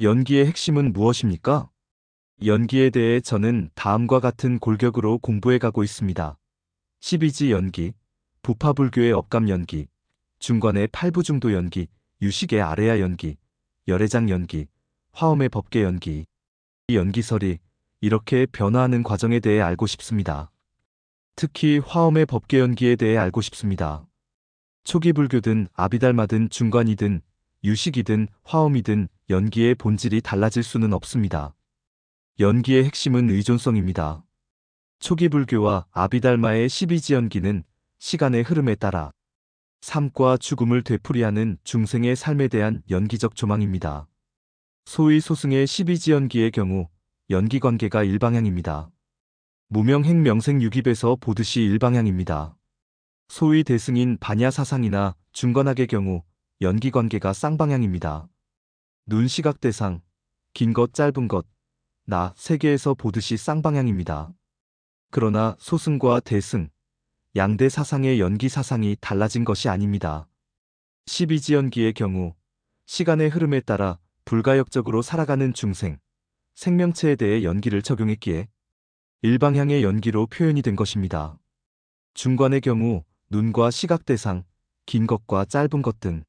연기의 핵심은 무엇입니까? 연기에 대해 저는 다음과 같은 골격으로 공부해 가고 있습니다. 12지 연기, 부파불교의 업감 연기, 중관의 팔부중도 연기, 유식의 아레야 연기, 열애장 연기, 화엄의 법계 연기. 이 연기설이 이렇게 변화하는 과정에 대해 알고 싶습니다. 특히 화엄의 법계 연기에 대해 알고 싶습니다. 초기 불교든 아비달마든 중관이든 유식이든 화엄이든 연기의 본질이 달라질 수는 없습니다. 연기의 핵심은 의존성입니다. 초기 불교와 아비달마의 12지 연기는 시간의 흐름에 따라 삶과 죽음을 되풀이하는 중생의 삶에 대한 연기적 조망입니다. 소위 소승의 12지 연기의 경우 연기 관계가 일방향입니다. 무명행명생유깁에서 보듯이 일방향입니다. 소위 대승인 반야사상이나 중관학의 경우 연기 관계가 쌍방향입니다. 눈 시각 대상, 긴 것 짧은 것, 나 세계에서 보듯이 쌍방향입니다. 그러나 소승과 대승, 양대 사상의 연기 사상이 달라진 것이 아닙니다. 12지 연기의 경우 시간의 흐름에 따라 불가역적으로 살아가는 중생, 생명체에 대해 연기를 적용했기에 일방향의 연기로 표현이 된 것입니다. 중관의 경우 눈과 시각 대상, 긴 것과 짧은 것 등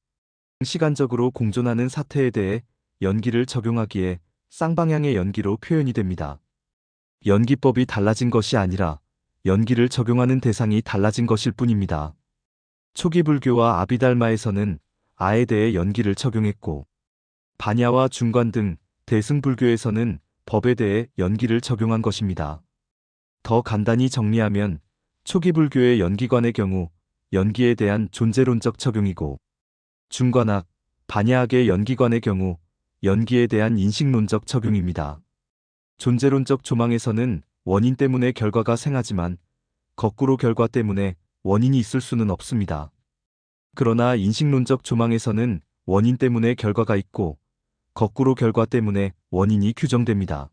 시간적으로 공존하는 사태에 대해 연기를 적용하기에 쌍방향의 연기로 표현이 됩니다. 연기법이 달라진 것이 아니라 연기를 적용하는 대상이 달라진 것일 뿐입니다. 초기 불교와 아비달마에서는 아에 대해 연기를 적용했고, 반야와 중관 등 대승불교에서는 법에 대해 연기를 적용한 것입니다. 더 간단히 정리하면 초기 불교의 연기관의 경우 연기에 대한 존재론적 적용이고, 중관학, 반야학의 연기관의 경우 연기에 대한 인식론적 적용입니다. 존재론적 조망에서는 원인 때문에 결과가 생하지만 거꾸로 결과 때문에 원인이 있을 수는 없습니다. 그러나 인식론적 조망에서는 원인 때문에 결과가 있고 거꾸로 결과 때문에 원인이 규정됩니다.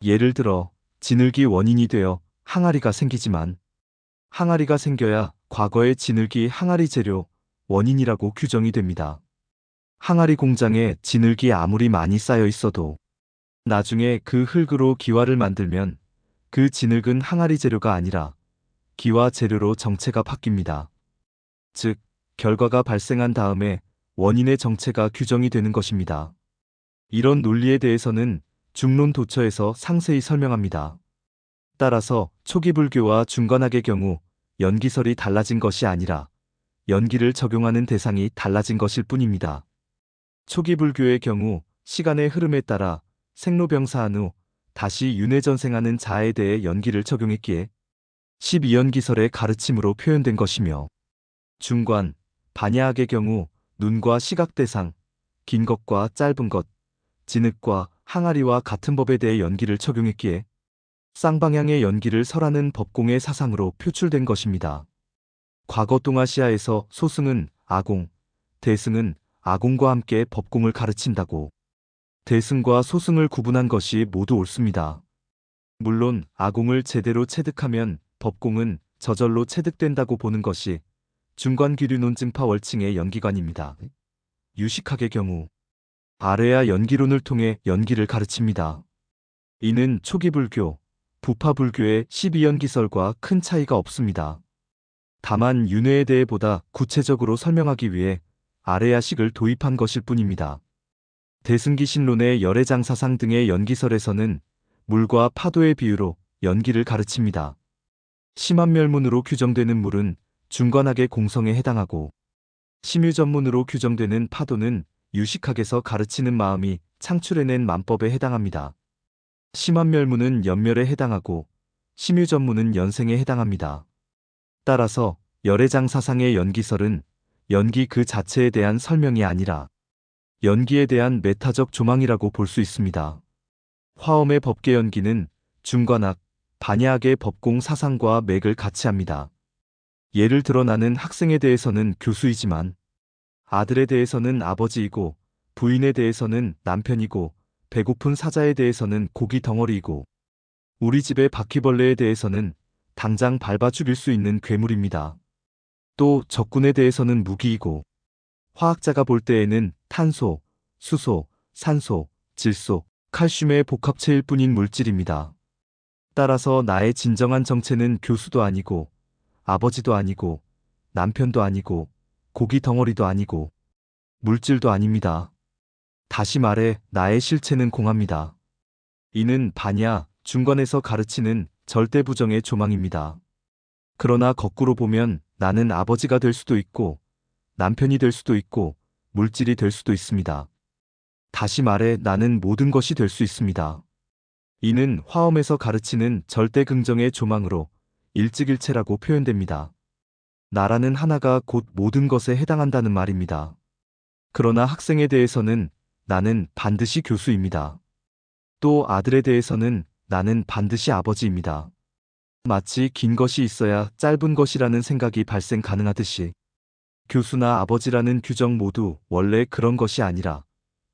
예를 들어 진흙이 원인이 되어 항아리가 생기지만 항아리가 생겨야 과거의 진흙이 항아리 재료, 원인이라고 규정이 됩니다. 항아리 공장에 진흙이 아무리 많이 쌓여 있어도 나중에 그 흙으로 기와를 만들면 그 진흙은 항아리 재료가 아니라 기와 재료로 정체가 바뀝니다. 즉, 결과가 발생한 다음에 원인의 정체가 규정이 되는 것입니다. 이런 논리에 대해서는 중론 도처에서 상세히 설명합니다. 따라서 초기 불교와 중관학의 경우 연기설이 달라진 것이 아니라 연기를 적용하는 대상이 달라진 것일 뿐입니다. 초기 불교의 경우 시간의 흐름에 따라 생로병사한 후 다시 윤회전생하는 자에 대해 연기를 적용했기에 12연기설의 가르침으로 표현된 것이며, 중관, 반야학의 경우 눈과 시각 대상, 긴 것과 짧은 것, 진흙과 항아리와 같은 법에 대해 연기를 적용했기에 쌍방향의 연기를 설하는 법공의 사상으로 표출된 것입니다. 과거 동아시아에서 소승은 아공, 대승은 아공과 함께 법공을 가르친다고 대승과 소승을 구분한 것이 모두 옳습니다. 물론 아공을 제대로 체득하면 법공은 저절로 체득된다고 보는 것이 중관귀류논증파 월칭의 연기관입니다. 유식학의 경우 아레야 연기론을 통해 연기를 가르칩니다. 이는 초기 불교, 부파 불교의 12연기설과 큰 차이가 없습니다. 다만 윤회에 대해 보다 구체적으로 설명하기 위해 아레야식을 도입한 것일 뿐입니다. 대승기신론의 열애장 사상 등의 연기설에서는 물과 파도의 비유로 연기를 가르칩니다. 심한멸문으로 규정되는 물은 중관학의 공성에 해당하고, 심유전문으로 규정되는 파도는 유식학에서 가르치는 마음이 창출해낸 만법에 해당합니다. 심한멸문은 연멸에 해당하고 심유전문은 연생에 해당합니다. 따라서 열애장 사상의 연기설은 연기 그 자체에 대한 설명이 아니라 연기에 대한 메타적 조망이라고 볼 수 있습니다. 화엄의 법계 연기는 중관학, 반야학의 법공 사상과 맥을 같이 합니다. 예를 들어 나는 학생에 대해서는 교수이지만 아들에 대해서는 아버지이고 부인에 대해서는 남편이고 배고픈 사자에 대해서는 고기 덩어리이고 우리 집의 바퀴벌레에 대해서는 당장 밟아 죽일 수 있는 괴물입니다. 또 적군에 대해서는 무기이고 화학자가 볼 때에는 탄소, 수소, 산소, 질소, 칼슘의 복합체일 뿐인 물질입니다. 따라서 나의 진정한 정체는 교수도 아니고, 아버지도 아니고, 남편도 아니고, 고기 덩어리도 아니고, 물질도 아닙니다. 다시 말해 나의 실체는 공합니다. 이는 반야, 중관에서 가르치는 절대 부정의 조망입니다. 그러나 거꾸로 보면 나는 아버지가 될 수도 있고, 남편이 될 수도 있고, 물질이 될 수도 있습니다. 다시 말해 나는 모든 것이 될 수 있습니다. 이는 화엄에서 가르치는 절대 긍정의 조망으로 일직일체라고 표현됩니다. 나라는 하나가 곧 모든 것에 해당한다는 말입니다. 그러나 학생에 대해서는 나는 반드시 교수입니다. 또 아들에 대해서는 나는 반드시 아버지입니다. 마치 긴 것이 있어야 짧은 것이라는 생각이 발생 가능하듯이 교수나 아버지라는 규정 모두 원래 그런 것이 아니라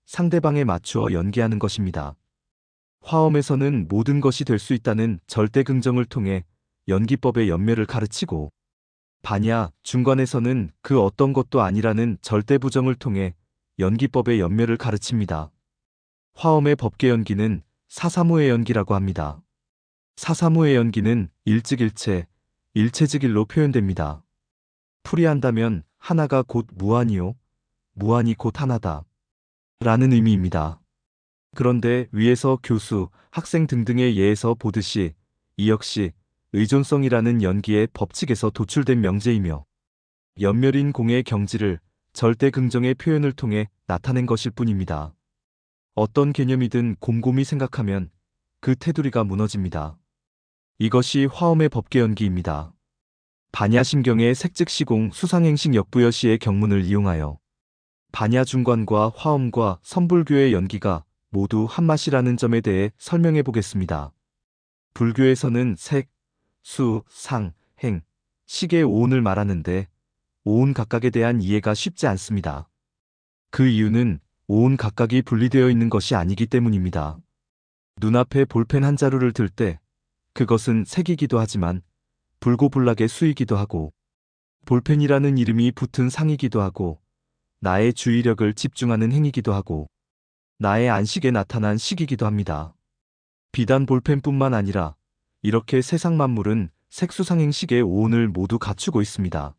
상대방에 맞추어 연기하는 것입니다. 화엄에서는 모든 것이 될 수 있다는 절대 긍정을 통해 연기법의 연멸을 가르치고, 반야, 중관에서는 그 어떤 것도 아니라는 절대 부정을 통해 연기법의 연멸을 가르칩니다. 화엄의 법계 연기는 사사무의 연기라고 합니다. 사사무의 연기는 일직일체, 일체즉일로 표현됩니다. 풀이한다면 하나가 곧 무한이요, 무한이 곧 하나다 라는 의미입니다. 그런데 위에서 교수, 학생 등등의 예에서 보듯이 이 역시 의존성이라는 연기의 법칙에서 도출된 명제이며 연멸인 공의 경지를 절대 긍정의 표현을 통해 나타낸 것일 뿐입니다. 어떤 개념이든 곰곰이 생각하면 그 테두리가 무너집니다. 이것이 화엄의 법계 연기입니다. 반야심경의 색즉시공 수상행식 역부여시의 경문을 이용하여 반야중관과 화엄과 선불교의 연기가 모두 한맛이라는 점에 대해 설명해 보겠습니다. 불교에서는 색, 수, 상, 행, 식의 오온을 말하는데 오온 각각에 대한 이해가 쉽지 않습니다. 그 이유는 오온 각각이 분리되어 있는 것이 아니기 때문입니다. 눈앞에 볼펜 한 자루를 들 때 그것은 색이기도 하지만 불고불락의 수이기도 하고 볼펜이라는 이름이 붙은 상이기도 하고 나의 주의력을 집중하는 행이기도 하고 나의 안식에 나타난 식이기도 합니다. 비단 볼펜뿐만 아니라 이렇게 세상 만물은 색수상행식의 오온을 모두 갖추고 있습니다.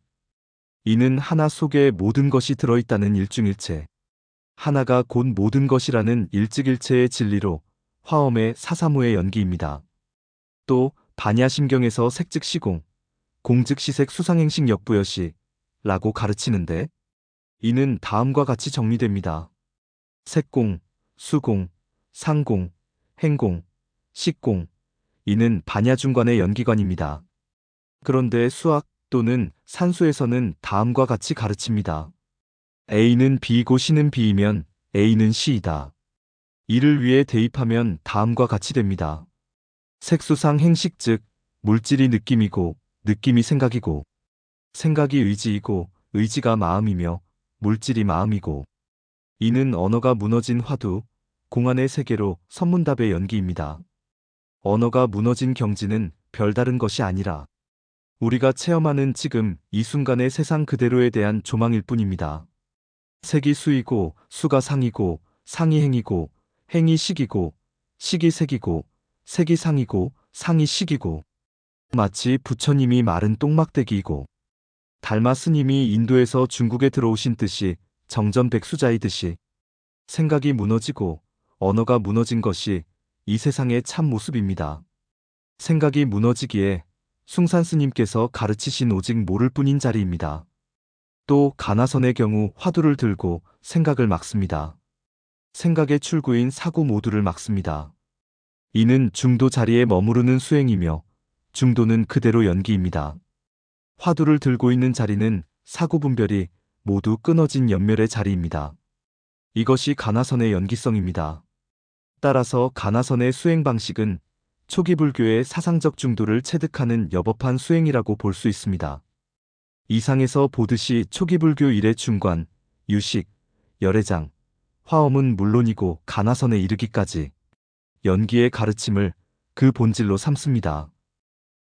이는 하나 속에 모든 것이 들어있다는 일중일체, 하나가 곧 모든 것이라는 일직일체의 진리로 화엄의 사사무의 연기입니다. 또 반야심경에서 색즉시공, 공즉시색 수상행식 역부여시 라고 가르치는데 이는 다음과 같이 정리됩니다. 색공, 수공, 상공, 행공, 식공, 이는 반야중관의 연기관입니다. 그런데 수학 또는 산수에서는 다음과 같이 가르칩니다. A는 B이고 C는 B이면 A는 C이다. 이를 위해 대입하면 다음과 같이 됩니다. 색수상 행식 즉 물질이 느낌이고 느낌이 생각이고 생각이 의지이고 의지가 마음이며 물질이 마음이고 이는 언어가 무너진 화두, 공안의 세계로 선문답의 연기입니다. 언어가 무너진 경지는 별다른 것이 아니라 우리가 체험하는 지금 이 순간의 세상 그대로에 대한 조망일 뿐입니다. 색이 수이고 수가 상이고 상이 행이고 행이 식이고 식이 색이고 색이 상이고 상이 식이고 마치 부처님이 마른 똥막대기이고 달마 스님이 인도에서 중국에 들어오신 뜻이 정전백수자이듯이 생각이 무너지고 언어가 무너진 것이 이 세상의 참 모습입니다. 생각이 무너지기에 숭산 스님께서 가르치신 오직 모를 뿐인 자리입니다. 또 가나선의 경우 화두를 들고 생각을 막습니다. 생각의 출구인 사고 모두를 막습니다. 이는 중도 자리에 머무르는 수행이며 중도는 그대로 연기입니다. 화두를 들고 있는 자리는 사고 분별이 모두 끊어진 연멸의 자리입니다. 이것이 가나선의 연기성입니다. 따라서 가나선의 수행 방식은 초기 불교의 사상적 중도를 체득하는 여법한 수행이라고 볼 수 있습니다. 이상에서 보듯이 초기 불교 일의 중관, 유식, 열애장, 화엄은 물론이고 가나선에 이르기까지 연기의 가르침을 그 본질로 삼습니다.